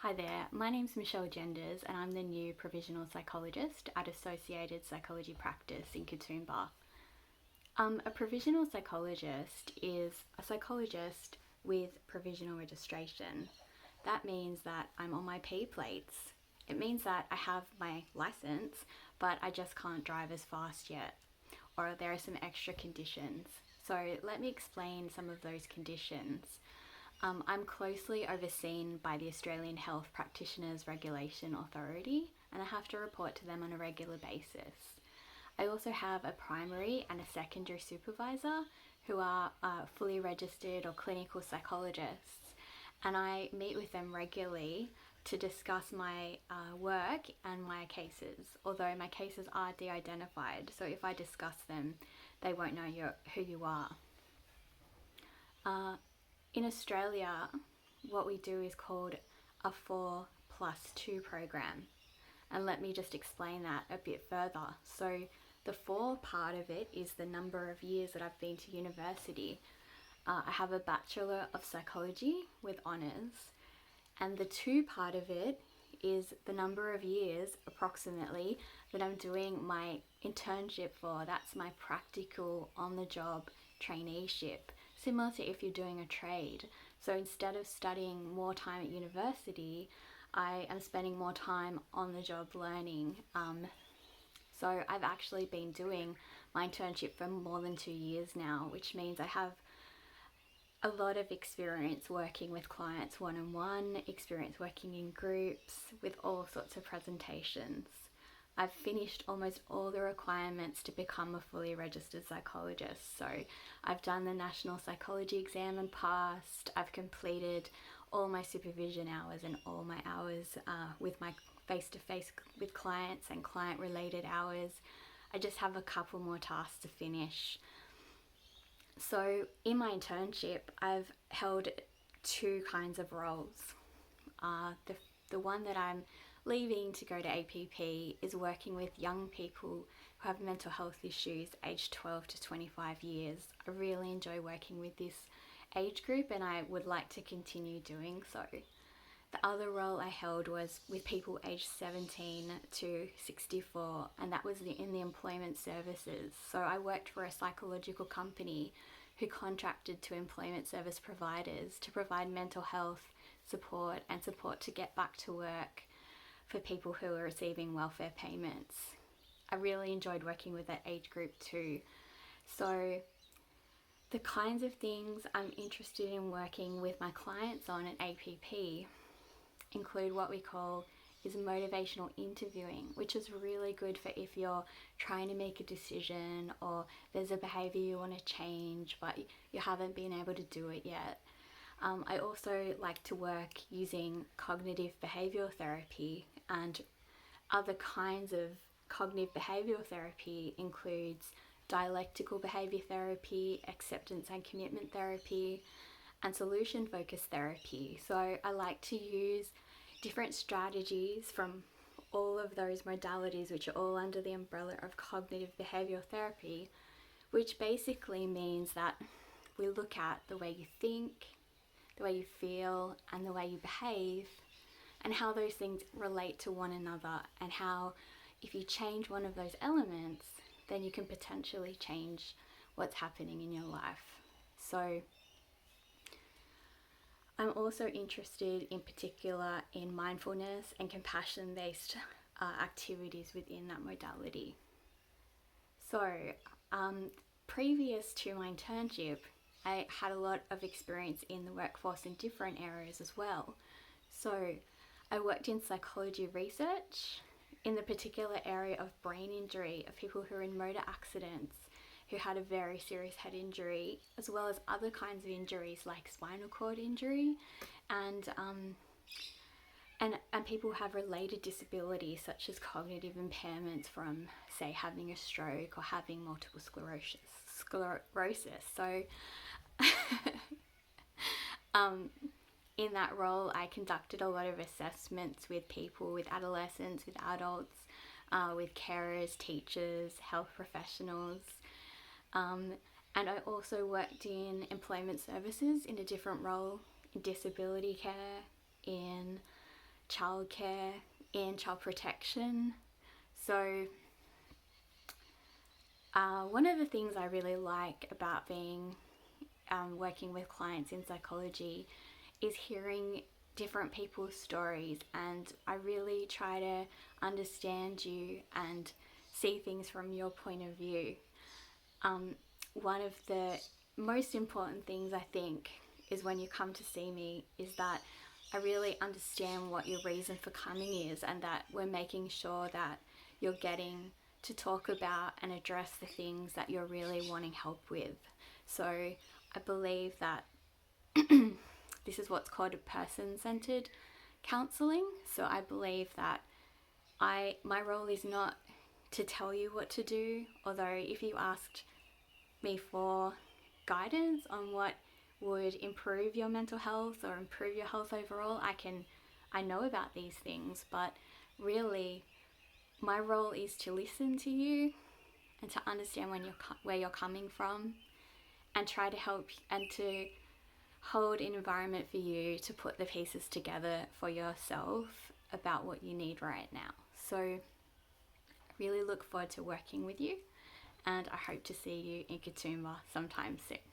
Hi there, my name's Michelle Genders and I'm the new Provisional Psychologist at Associated Psychology Practice in Katoomba. A Provisional Psychologist is a psychologist with provisional registration. That means that I'm on my P plates. It means that I have my license, but I just can't drive as fast yet, or there are some extra conditions. So let me explain some of those conditions. I'm closely overseen by the Australian Health Practitioners Regulation Authority, and I have to report to them on a regular basis. I also have a primary and a secondary supervisor who are fully registered or clinical psychologists, and I meet with them regularly to discuss my work and my cases, although my cases are de-identified, so if I discuss them, they won't know who you are. In Australia, what we do is called a 4+2 program. And let me just explain that a bit further. So the 4 part of it is the number of years that I've been to university. I have a Bachelor of Psychology with honours. And the 2 part of it is the number of years, approximately, that I'm doing my internship for. That's my practical on-the-job traineeship. Similar to if you're doing a trade. So instead of studying more time at university, I am spending more time on the job learning. So I've actually been doing my internship for more than 2 years now, which means I have a lot of experience working with clients one-on-one, experience working in groups with all sorts of presentations. I've finished almost all the requirements to become a fully registered psychologist. So I've done the National Psychology exam and passed. I've completed all my supervision hours and all my hours with my face-to-face with clients and client-related hours. I just have a couple more tasks to finish. So in my internship, I've held 2 kinds of roles. The one that I'm leaving to go to APP is working with young people who have mental health issues aged 12 to 25 years. I really enjoy working with this age group and I would like to continue doing so. The other role I held was with people aged 17 to 64, and that was in the employment services. So I worked for a psychological company who contracted to employment service providers to provide mental health support and support to get back to work for people who are receiving welfare payments. I really enjoyed working with that age group too. So the kinds of things I'm interested in working with my clients on at APP include what we call is motivational interviewing, which is really good for if you're trying to make a decision or there's a behavior you want to change but you haven't been able to do it yet. I also like to work using cognitive behavioral therapy, and other kinds of cognitive behavioral therapy includes dialectical behavior therapy, acceptance and commitment therapy, and solution-focused therapy. So I like to use different strategies from all of those modalities, which are all under the umbrella of cognitive behavioral therapy, which basically means that we look at the way you think, the way you feel, and the way you behave, and how those things relate to one another, and how if you change one of those elements, then you can potentially change what's happening in your life. So I'm also interested in particular in mindfulness and compassion-based activities within that modality. So previous to my internship, I had a lot of experience in the workforce in different areas as well. So I worked in psychology research in the particular area of brain injury, of people who are in motor accidents, who had a very serious head injury, as well as other kinds of injuries like spinal cord injury, and people who have related disabilities such as cognitive impairments from, say, having a stroke or having multiple sclerosis. So in that role, I conducted a lot of assessments with people, with adolescents, with adults, with carers, teachers, health professionals. And I also worked in employment services in a different role, in disability care, in childcare and child protection. So one of the things I really like about being working with clients in psychology is hearing different people's stories, and I really try to understand you and see things from your point of view. One of the most important things I think is when you come to see me is that I really understand what your reason for coming is, and that we're making sure that you're getting to talk about and address the things that you're really wanting help with. So I believe that this is what's called a person-centered counseling. So I believe that my role is not to tell you what to do, although if you asked me for guidance on what would improve your mental health or improve your health overall, I know about these things, but really my role is to listen to you and to understand where you're coming from, and try to help and to hold an environment for you to put the pieces together for yourself about what you need right now. So I really look forward to working with you, and I hope to see you in Katoomba sometime soon.